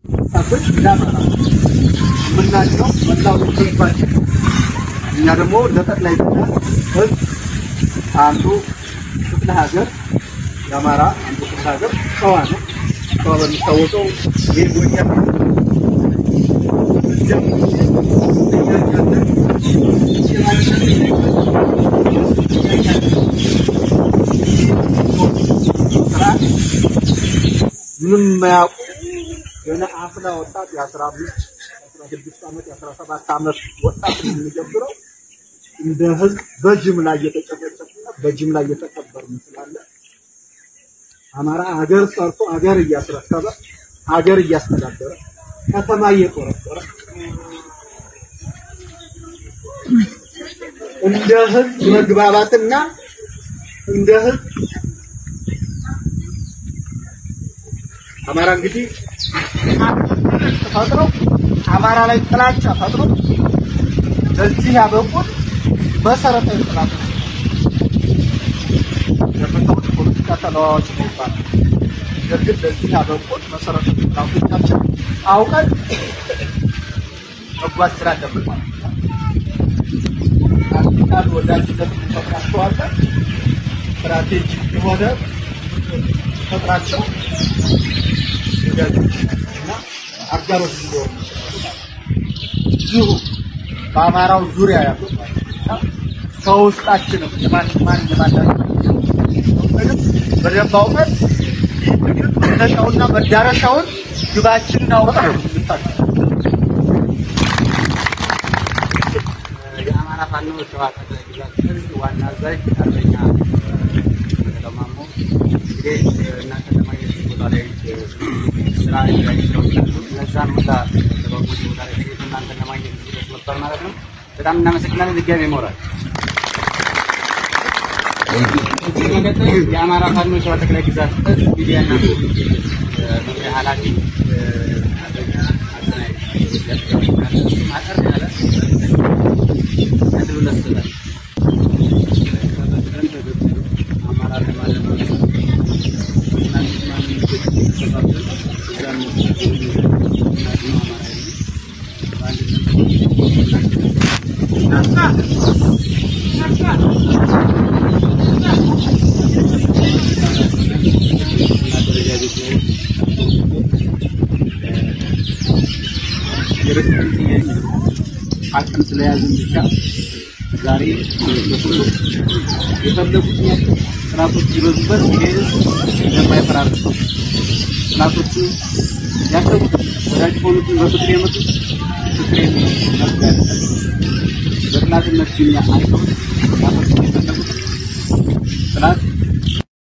ታፈች ያማራ ምናቸው መላው ተባጭ እኛ ደግሞ ለጠቅላይ ህዝብ አንዱ ክፍለ ሀገር ያማራ አንዱ ክፍለ ሀገር ሸዋ ነው ሸዋ በሚታወቀው የጎጃ ምንም ማያውቁ ገና አፍላ ወጣት የ15 16 ዓመት የ17 ዓመት ወጣት የሚጀምረው እንደ ህዝብ በጅምላ እየተጨፈጨፈና በጅምላ እየተቀበረ ስላለ አማራ ሀገር ሰርቶ ሀገር እያስረከበ ሀገር እያስተዳደረ ከተማ እየቆረቆረ እንደ ህዝብ መግባባትና እንደ ህዝብ አማራ እንግዲህ ተፈጥሮ አማራ ላይ ጥላቻ ፈጥሮ ለዚህ ያበቁት መሰረታዊ ጥላቻ ለመተውት ፖለቲካ ተለዋዋጭ ይባላል። ግን ለዚህ ያበቁት መሰረታዊ ጥላቻችን አውቀን መጓዝ ስራ አለብን። አንተን ወዳጅነት ተፈጥሯቸዋል ስትራቴጂ የሆነ ተፈጥሯቸው እና አጋሮች ሊሆኑ ይሁ በአማራው ዙሪያ ያሉት ከውስጣችን ማን በደንብ አውቀን መነሻውና መዳረሻውን ግባችንን አውቀን የአማራ ፋኖ ሸዋ ጠቅላይ ግዛት ዋና አዛዥ አርበኛ ተማሞ እናንተ ለማየት ቦታ ላይ ስራ ያይቸው ለዛም ሁላ ተባቦች ቦታ ላይ እናንተ ለማየት ነበር ማለት ነው። በጣም እናመሰግናለን። ድጋሜ ሞራል የአማራ ፋኖ ሸዋ ጠቅላይ ግዛት ሚዲያና መምሪያ ኃላፊ አርበኛ አዘናይ ማጠር ያለ ለስላል አማራ ለማለት ነው። አቅም ስለያዝን ብቻ ዛሬ የፈለጉት ጥራቶች ይበዙበት ይሄስ የማይፈራርስ ጥራቶች ያሰቡት ወዳጅ ሆኑትን በፍቅር የመጡት ፍቅሬን መስጋት በጥላትነት ሲኛ አይተው ጥላት